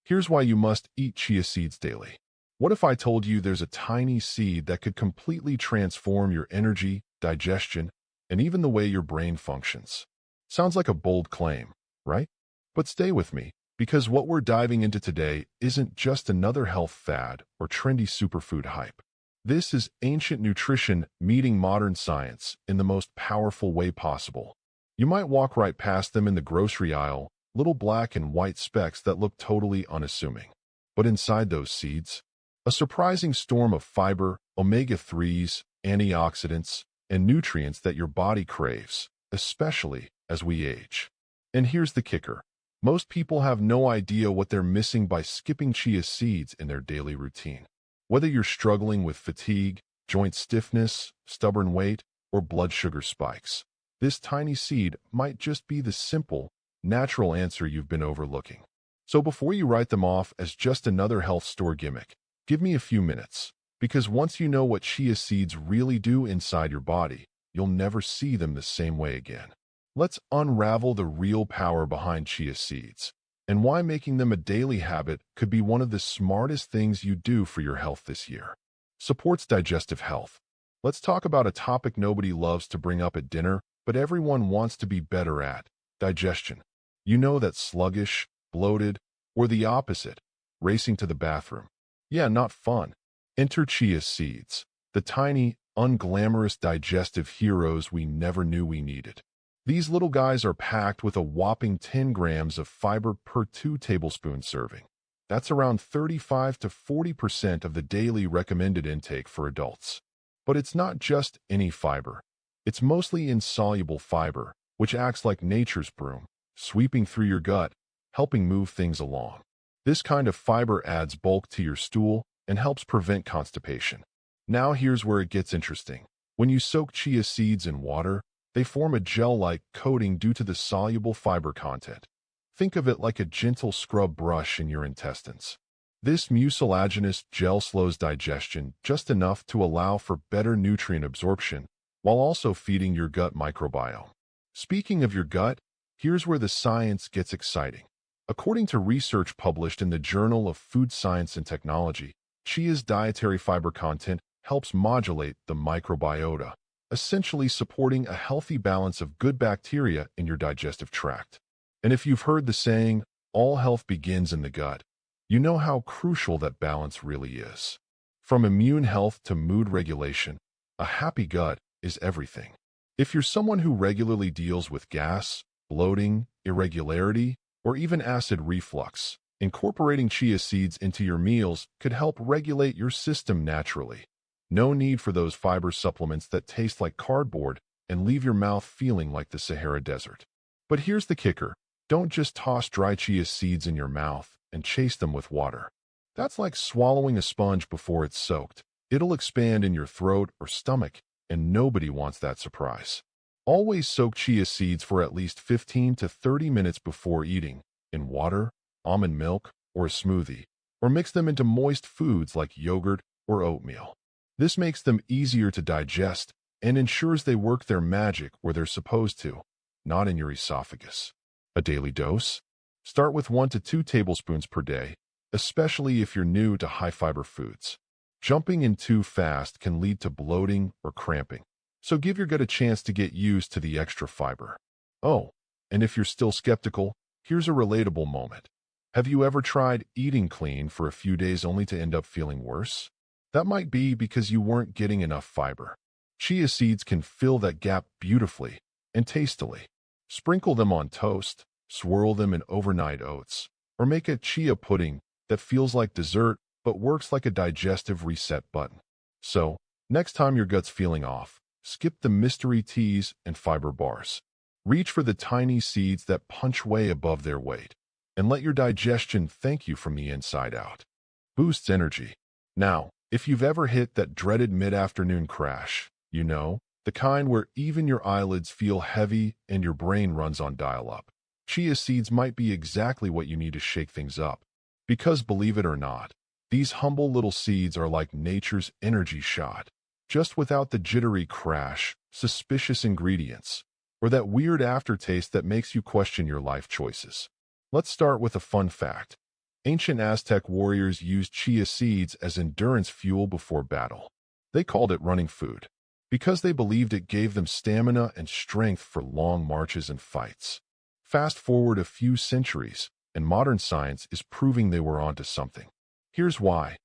Here's why you must eat chia seeds daily. What if I told you there's a tiny seed that could completely transform your energy, digestion, and even the way your brain functions? Sounds like a bold claim, right? But stay with me, because what we're diving into today isn't just another health fad or trendy superfood hype. This is ancient nutrition meeting modern science in the most powerful way possible. You might walk right past them in the grocery aisle, little black and white specks that look totally unassuming. But inside those seeds, a surprising storm of fiber, omega-3s, antioxidants, and nutrients that your body craves, especially as we age. And here's the kicker. Most people have no idea what they're missing by skipping chia seeds in their daily routine. Whether you're struggling with fatigue, joint stiffness, stubborn weight, or blood sugar spikes, this tiny seed might just be the simple, natural answer you've been overlooking. So before you write them off as just another health store gimmick, give me a few minutes, because once you know what chia seeds really do inside your body, you'll never see them the same way again. Let's unravel the real power behind chia seeds and why making them a daily habit could be one of the smartest things you do for your health this year. Supports digestive health. Let's talk about a topic nobody loves to bring up at dinner, but everyone wants to be better at: digestion. You know that sluggish, bloated, or the opposite, racing to the bathroom. Yeah, not fun. Enter chia seeds, the tiny, unglamorous digestive heroes we never knew we needed. These little guys are packed with a whopping 10 grams of fiber per 2 tablespoon serving. That's around 35 to 40% of the daily recommended intake for adults. But it's not just any fiber. It's mostly insoluble fiber, which acts like nature's broom, sweeping through your gut, helping move things along. This kind of fiber adds bulk to your stool and helps prevent constipation. Now here's where it gets interesting. When you soak chia seeds in water, they form a gel-like coating due to the soluble fiber content. Think of it like a gentle scrub brush in your intestines. This mucilaginous gel slows digestion just enough to allow for better nutrient absorption, while also feeding your gut microbiome. Speaking of your gut, here's where the science gets exciting. According to research published in the Journal of Food Science and Technology, chia's dietary fiber content helps modulate the microbiota, essentially supporting a healthy balance of good bacteria in your digestive tract. And if you've heard the saying, all health begins in the gut, you know how crucial that balance really is. From immune health to mood regulation, a happy gut is everything. If you're someone who regularly deals with gas, bloating, irregularity, or even acid reflux, incorporating chia seeds into your meals could help regulate your system naturally. No need for those fiber supplements that taste like cardboard and leave your mouth feeling like the Sahara Desert. But here's the kicker. Don't just toss dry chia seeds in your mouth and chase them with water. That's like swallowing a sponge before it's soaked. It'll expand in your throat or stomach, and nobody wants that surprise. Always soak chia seeds for at least 15 to 30 minutes before eating, in water, almond milk, or a smoothie, or mix them into moist foods like yogurt or oatmeal. This makes them easier to digest and ensures they work their magic where they're supposed to, not in your esophagus. A daily dose? Start with 1 to 2 tablespoons per day, especially if you're new to high-fiber foods. Jumping in too fast can lead to bloating or cramping, so give your gut a chance to get used to the extra fiber. Oh, and if you're still skeptical, here's a relatable moment. Have you ever tried eating clean for a few days only to end up feeling worse? That might be because you weren't getting enough fiber. Chia seeds can fill that gap beautifully and tastily. Sprinkle them on toast, swirl them in overnight oats, or make a chia pudding that feels like dessert but works like a digestive reset button. So, next time your gut's feeling off, skip the mystery teas and fiber bars. Reach for the tiny seeds that punch way above their weight, and let your digestion thank you from the inside out. Boosts energy. Now, if you've ever hit that dreaded mid-afternoon crash, you know, the kind where even your eyelids feel heavy and your brain runs on dial-up, chia seeds might be exactly what you need to shake things up. Because believe it or not, these humble little seeds are like nature's energy shot, just without the jittery crash, suspicious ingredients, or that weird aftertaste that makes you question your life choices. Let's start with a fun fact. Ancient Aztec warriors used chia seeds as endurance fuel before battle. They called it running food because they believed it gave them stamina and strength for long marches and fights. Fast forward a few centuries, and modern science is proving they were onto something. Here's why.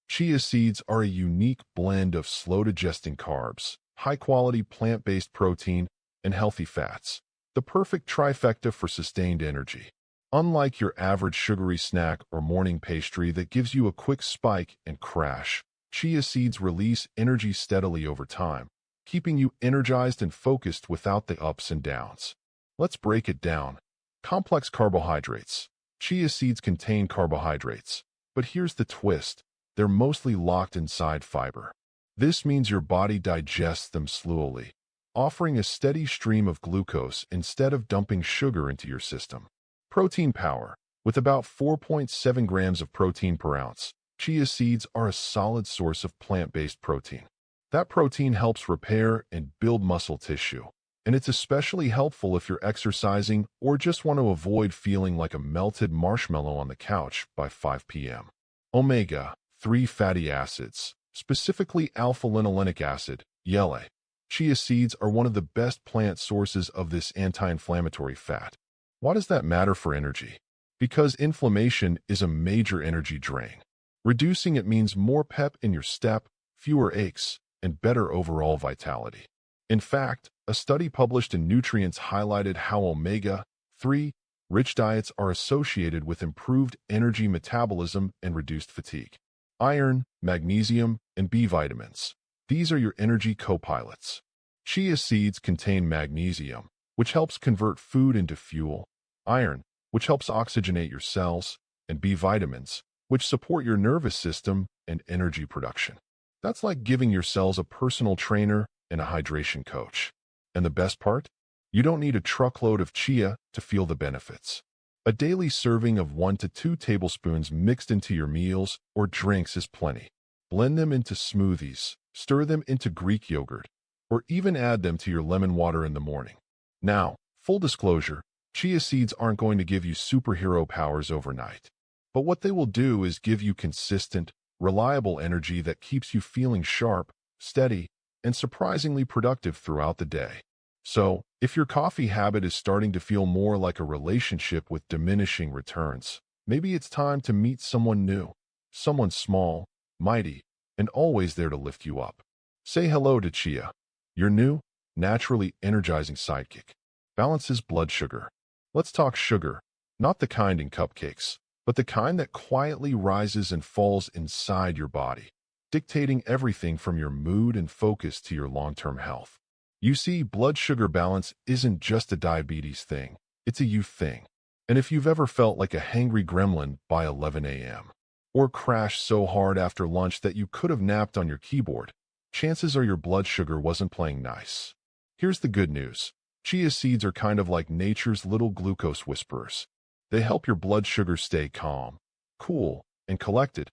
Chia seeds are a unique blend of slow-digesting carbs, high-quality plant-based protein, and healthy fats. The perfect trifecta for sustained energy. Unlike your average sugary snack or morning pastry that gives you a quick spike and crash, chia seeds release energy steadily over time, keeping you energized and focused without the ups and downs. Let's break it down. Complex carbohydrates. Chia seeds contain carbohydrates, but here's the twist. They're mostly locked inside fiber. This means your body digests them slowly, offering a steady stream of glucose instead of dumping sugar into your system. Protein power. With about 4.7 grams of protein per ounce, chia seeds are a solid source of plant-based protein. That protein helps repair and build muscle tissue, and it's especially helpful if you're exercising or just want to avoid feeling like a melted marshmallow on the couch by 5 p.m. Omega-3 fatty acids, specifically alpha-linolenic acid, YLA. Chia seeds are one of the best plant sources of this anti-inflammatory fat. Why does that matter for energy? Because inflammation is a major energy drain. Reducing it means more pep in your step, fewer aches, and better overall vitality. In fact, a study published in Nutrients highlighted how omega-3 rich diets are associated with improved energy metabolism and reduced fatigue. Iron, magnesium, and B vitamins. These are your energy co-pilots. Chia seeds contain magnesium, which helps convert food into fuel, iron, which helps oxygenate your cells, and B vitamins, which support your nervous system and energy production. That's like giving your cells a personal trainer and a hydration coach. And the best part? You don't need a truckload of chia to feel the benefits. A daily serving of 1 to 2 tablespoons mixed into your meals or drinks is plenty. Blend them into smoothies, stir them into Greek yogurt, or even add them to your lemon water in the morning. Now, full disclosure, chia seeds aren't going to give you superhero powers overnight. But what they will do is give you consistent, reliable energy that keeps you feeling sharp, steady, and surprisingly productive throughout the day. So, if your coffee habit is starting to feel more like a relationship with diminishing returns, maybe it's time to meet someone new, someone small, mighty, and always there to lift you up. Say hello to Chia, your new, naturally energizing sidekick. Balances blood sugar. Let's talk sugar, not the kind in cupcakes, but the kind that quietly rises and falls inside your body, dictating everything from your mood and focus to your long-term health. You see, blood sugar balance isn't just a diabetes thing, it's a you thing. And if you've ever felt like a hangry gremlin by 11 a.m., or crashed so hard after lunch that you could have napped on your keyboard, chances are your blood sugar wasn't playing nice. Here's the good news. Chia seeds are kind of like nature's little glucose whisperers. They help your blood sugar stay calm, cool, and collected,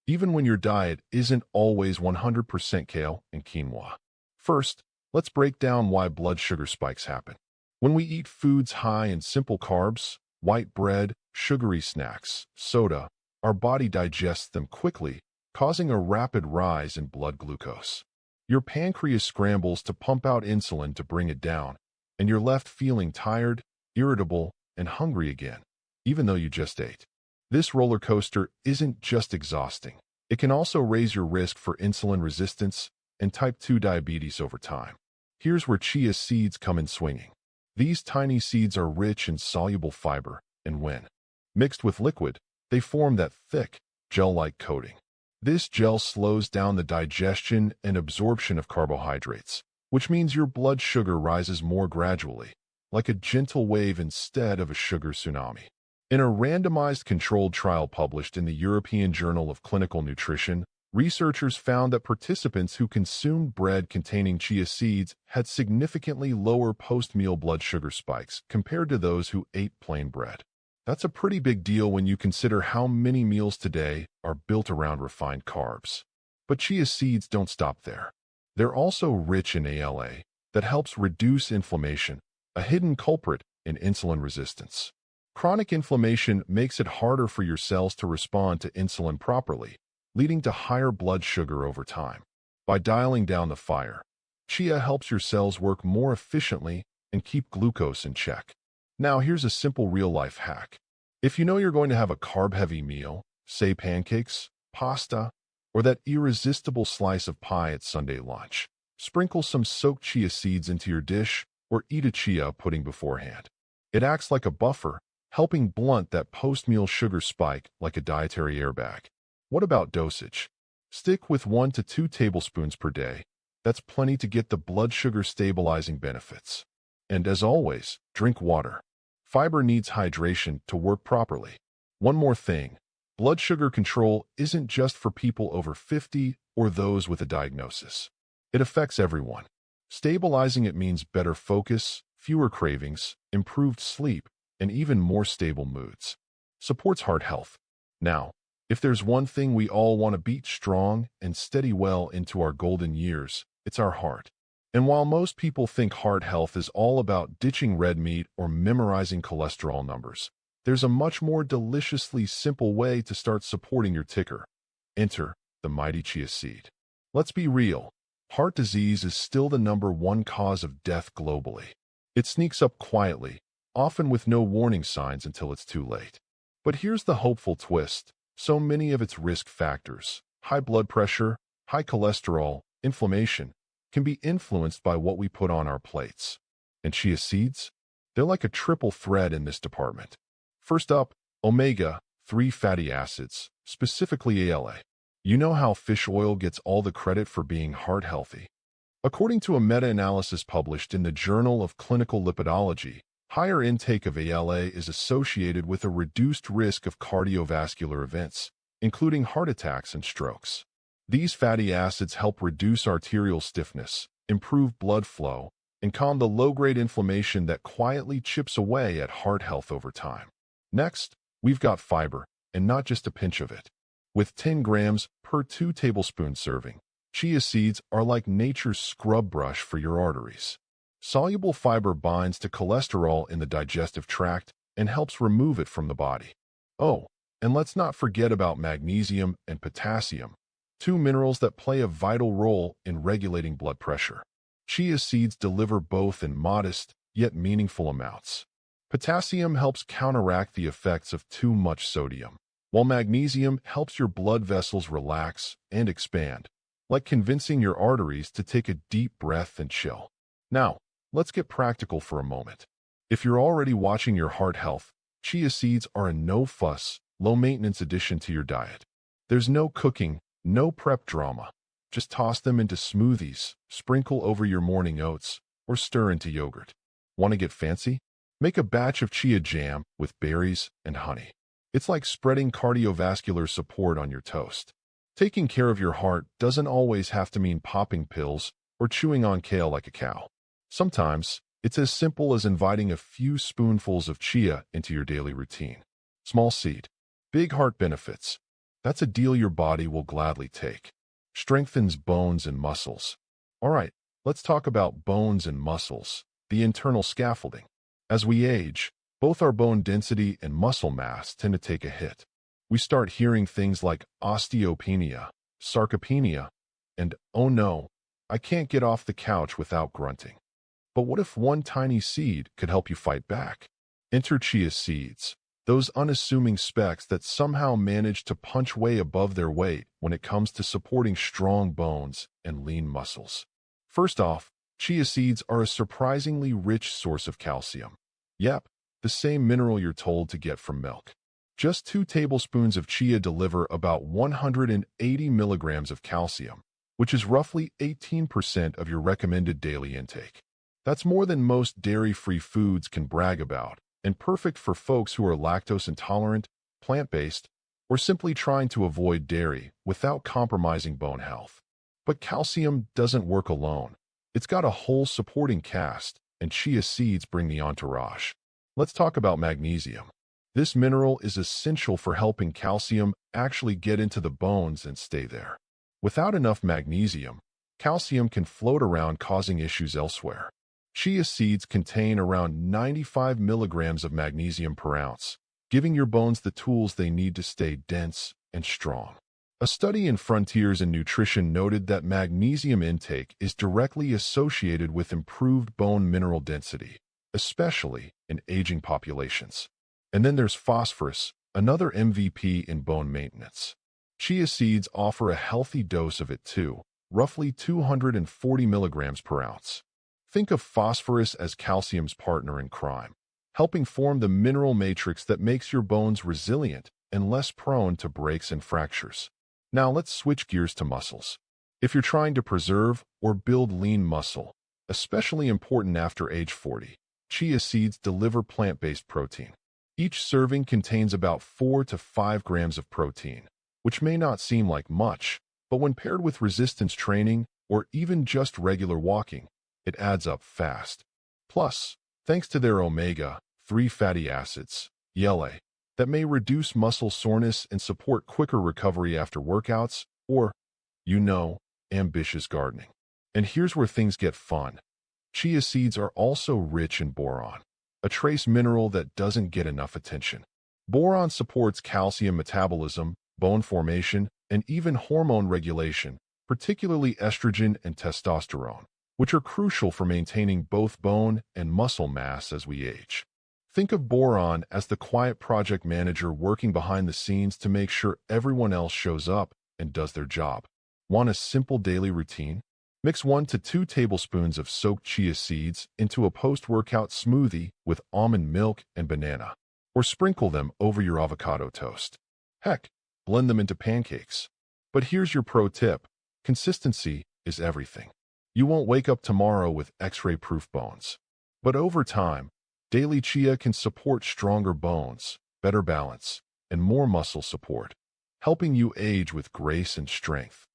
even when your diet isn't always 100% kale and quinoa. First, let's break down why blood sugar spikes happen. When we eat foods high in simple carbs, white bread, sugary snacks, soda, our body digests them quickly, causing a rapid rise in blood glucose. Your pancreas scrambles to pump out insulin to bring it down, and you're left feeling tired, irritable, and hungry again, even though you just ate. This roller coaster isn't just exhausting. It can also raise your risk for insulin resistance and type 2 diabetes over time. Here's where chia seeds come in swinging. These tiny seeds are rich in soluble fiber, and when mixed with liquid, they form that thick, gel-like coating. This gel slows down the digestion and absorption of carbohydrates, which means your blood sugar rises more gradually, like a gentle wave instead of a sugar tsunami. In a randomized controlled trial published in the European Journal of Clinical Nutrition, researchers found that participants who consumed bread containing chia seeds had significantly lower post-meal blood sugar spikes compared to those who ate plain bread. That's a pretty big deal when you consider how many meals today are built around refined carbs. But chia seeds don't stop there. They're also rich in ALA that helps reduce inflammation, a hidden culprit in insulin resistance. Chronic inflammation makes it harder for your cells to respond to insulin properly, leading to higher blood sugar over time. By dialing down the fire, chia helps your cells work more efficiently and keep glucose in check. Now, here's a simple real-life hack. If you know you're going to have a carb-heavy meal, say pancakes, pasta, or that irresistible slice of pie at Sunday lunch, sprinkle some soaked chia seeds into your dish or eat a chia pudding beforehand. It acts like a buffer, helping blunt that post-meal sugar spike like a dietary airbag. What about dosage? Stick with 1 to 2 tablespoons per day. That's plenty to get the blood sugar stabilizing benefits. And as always, drink water. Fiber needs hydration to work properly. One more thing, blood sugar control isn't just for people over 50 or those with a diagnosis. It affects everyone. Stabilizing it means better focus, fewer cravings, improved sleep, and even more stable moods. Supports heart health. Now, if there's one thing we all want to beat strong and steady well into our golden years, it's our heart. And while most people think heart health is all about ditching red meat or memorizing cholesterol numbers, there's a much more deliciously simple way to start supporting your ticker. Enter the mighty chia seed. Let's be real. Heart disease is still the #1 cause of death globally. It sneaks up quietly, often with no warning signs until it's too late. But here's the hopeful twist. So many of its risk factors, high blood pressure, high cholesterol, inflammation, can be influenced by what we put on our plates. And chia seeds? They're like a triple thread in this department. First up, omega-3 fatty acids, specifically ALA. You know how fish oil gets all the credit for being heart healthy? According to a meta-analysis published in the Journal of Clinical Lipidology, higher intake of ALA is associated with a reduced risk of cardiovascular events, including heart attacks and strokes. These fatty acids help reduce arterial stiffness, improve blood flow, and calm the low-grade inflammation that quietly chips away at heart health over time. Next, we've got fiber, and not just a pinch of it. With 10 grams per 2 tablespoon serving, chia seeds are like nature's scrub brush for your arteries. Soluble fiber binds to cholesterol in the digestive tract and helps remove it from the body. Oh, and let's not forget about magnesium and potassium, 2 minerals that play a vital role in regulating blood pressure. Chia seeds deliver both in modest, yet meaningful amounts. Potassium helps counteract the effects of too much sodium, while magnesium helps your blood vessels relax and expand, like convincing your arteries to take a deep breath and chill. Now, let's get practical for a moment. If you're already watching your heart health, chia seeds are a no-fuss, low-maintenance addition to your diet. There's no cooking, no prep drama. Just toss them into smoothies, sprinkle over your morning oats, or stir into yogurt. Want to get fancy? Make a batch of chia jam with berries and honey. It's like spreading cardiovascular support on your toast. Taking care of your heart doesn't always have to mean popping pills or chewing on kale like a cow. Sometimes, it's as simple as inviting a few spoonfuls of chia into your daily routine. Small seed, big heart benefits. That's a deal your body will gladly take. Strengthens bones and muscles. All right, let's talk about bones and muscles, the internal scaffolding. As we age, both our bone density and muscle mass tend to take a hit. We start hearing things like osteopenia, sarcopenia, and, oh no, I can't get off the couch without grunting. But what if one tiny seed could help you fight back? Enter chia seeds, those unassuming specks that somehow manage to punch way above their weight when it comes to supporting strong bones and lean muscles. First off, chia seeds are a surprisingly rich source of calcium. Yep, the same mineral you're told to get from milk. Just 2 tablespoons of chia deliver about 180 milligrams of calcium, which is roughly 18% of your recommended daily intake. That's more than most dairy-free foods can brag about, and perfect for folks who are lactose intolerant, plant-based, or simply trying to avoid dairy without compromising bone health. But calcium doesn't work alone. It's got a whole supporting cast, and chia seeds bring the entourage. Let's talk about magnesium. This mineral is essential for helping calcium actually get into the bones and stay there. Without enough magnesium, calcium can float around causing issues elsewhere. Chia seeds contain around 95 milligrams of magnesium per ounce, giving your bones the tools they need to stay dense and strong. A study in Frontiers in Nutrition noted that magnesium intake is directly associated with improved bone mineral density, especially in aging populations. And then there's phosphorus, another MVP in bone maintenance. Chia seeds offer a healthy dose of it too, roughly 240 milligrams per ounce. Think of phosphorus as calcium's partner in crime, helping form the mineral matrix that makes your bones resilient and less prone to breaks and fractures. Now let's switch gears to muscles. If you're trying to preserve or build lean muscle, especially important after age 40, chia seeds deliver plant-based protein. Each serving contains about 4 to 5 grams of protein, which may not seem like much, but when paired with resistance training or even just regular walking, it adds up fast. Plus, thanks to their omega-3 fatty acids, ELA, that may reduce muscle soreness and support quicker recovery after workouts or, ambitious gardening. And here's where things get fun. Chia seeds are also rich in boron, a trace mineral that doesn't get enough attention. Boron supports calcium metabolism, bone formation, and even hormone regulation, particularly estrogen and testosterone, which are crucial for maintaining both bone and muscle mass as we age. Think of boron as the quiet project manager working behind the scenes to make sure everyone else shows up and does their job. Want a simple daily routine? Mix 1 to 2 tablespoons of soaked chia seeds into a post-workout smoothie with almond milk and banana, or sprinkle them over your avocado toast. Heck, blend them into pancakes. But here's your pro tip. Consistency is everything. You won't wake up tomorrow with X-ray-proof bones. But over time, daily chia can support stronger bones, better balance, and more muscle support, helping you age with grace and strength.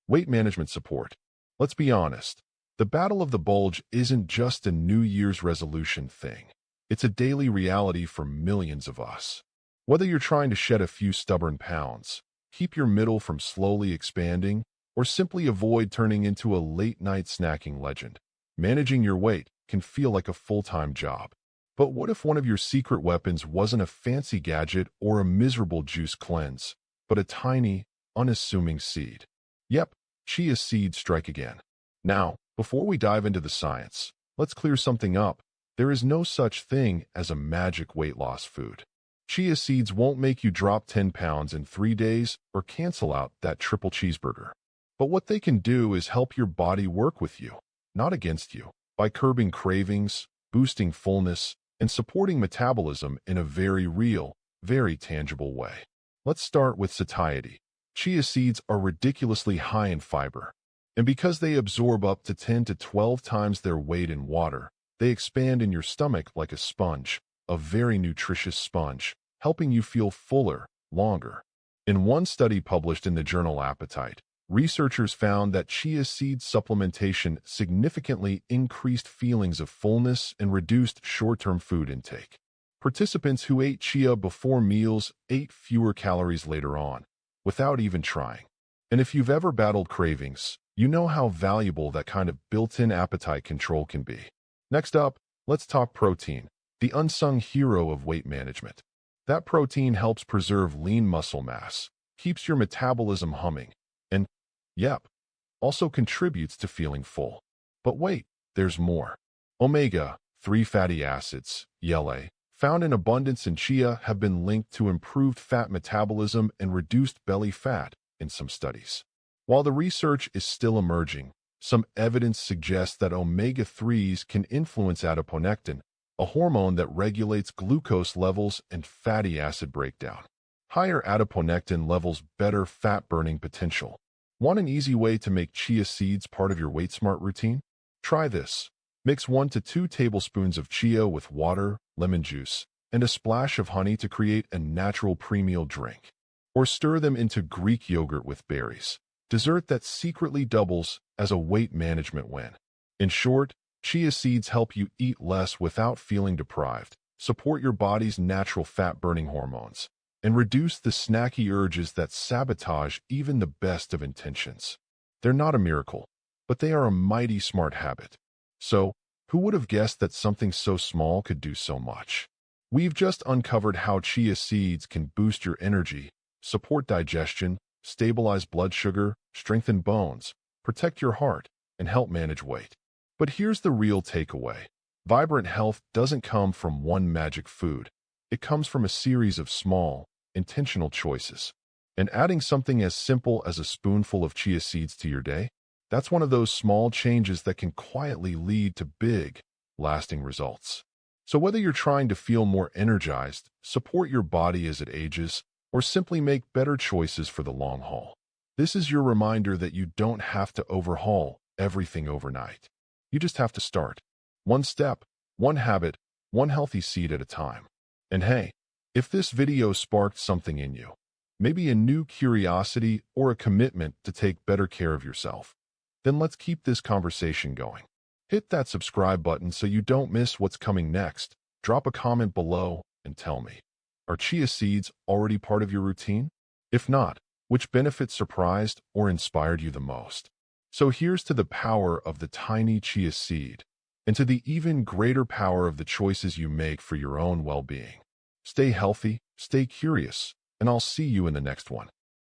Weight management support. Let's be honest, the battle of the bulge isn't just a New Year's resolution thing. It's a daily reality for millions of us. Whether you're trying to shed a few stubborn pounds, keep your middle from slowly expanding, or simply avoid turning into a late-night snacking legend, managing your weight can feel like a full-time job. But what if one of your secret weapons wasn't a fancy gadget or a miserable juice cleanse, but a tiny, unassuming seed? Yep, chia seeds strike again. Now, before we dive into the science, let's clear something up. There is no such thing as a magic weight loss food. Chia seeds won't make you drop 10 pounds in 3 days or cancel out that triple cheeseburger. But what they can do is help your body work with you, not against you, by curbing cravings, boosting fullness, and supporting metabolism in a very real, very tangible way. Let's start with satiety. Chia seeds are ridiculously high in fiber, and because they absorb up to 10 to 12 times their weight in water, they expand in your stomach like a sponge, a very nutritious sponge, helping you feel fuller, longer. In one study published in the journal Appetite, researchers found that chia seed supplementation significantly increased feelings of fullness and reduced short-term food intake. Participants who ate chia before meals ate fewer calories later on, without even trying. And if you've ever battled cravings, you know how valuable that kind of built-in appetite control can be. Next up, let's talk protein, the unsung hero of weight management. That protein helps preserve lean muscle mass, keeps your metabolism humming, and yep, also contributes to feeling full. But wait, there's more. Omega-3 fatty acids, ELA, found in abundance in chia have been linked to improved fat metabolism and reduced belly fat in some studies. While the research is still emerging, some evidence suggests that omega-3s can influence adiponectin, a hormone that regulates glucose levels and fatty acid breakdown. Higher adiponectin levels better fat-burning potential. Want an easy way to make chia seeds part of your Weight Smart routine? Try this. Mix 1 to 2 tablespoons of chia with water, lemon juice, and a splash of honey to create a natural pre-meal drink. Or stir them into Greek yogurt with berries, dessert that secretly doubles as a weight management win. In short, chia seeds help you eat less without feeling deprived, support your body's natural fat-burning hormones, and reduce the snacky urges that sabotage even the best of intentions. They're not a miracle, but they are a mighty smart habit. So, Who would have guessed that something so small could do so much? We've just uncovered how chia seeds can boost your energy, support digestion, stabilize blood sugar, strengthen bones, protect your heart, and help manage weight. But here's the real takeaway. Vibrant health doesn't come from one magic food. It comes from a series of small, intentional choices. And adding something as simple as a spoonful of chia seeds to your day, that's one of those small changes that can quietly lead to big, lasting results. So whether you're trying to feel more energized, support your body as it ages, or simply make better choices for the long haul, this is your reminder that you don't have to overhaul everything overnight. You just have to start. One step, one habit, one healthy seed at a time. And hey, if this video sparked something in you, maybe a new curiosity or a commitment to take better care of yourself, then let's keep this conversation going. Hit that subscribe button so you don't miss what's coming next. Drop a comment below and tell me, are chia seeds already part of your routine? If not, which benefits surprised or inspired you the most? So here's to the power of the tiny chia seed, and to the even greater power of the choices you make for your own well-being. Stay healthy, stay curious, and I'll see you in the next one.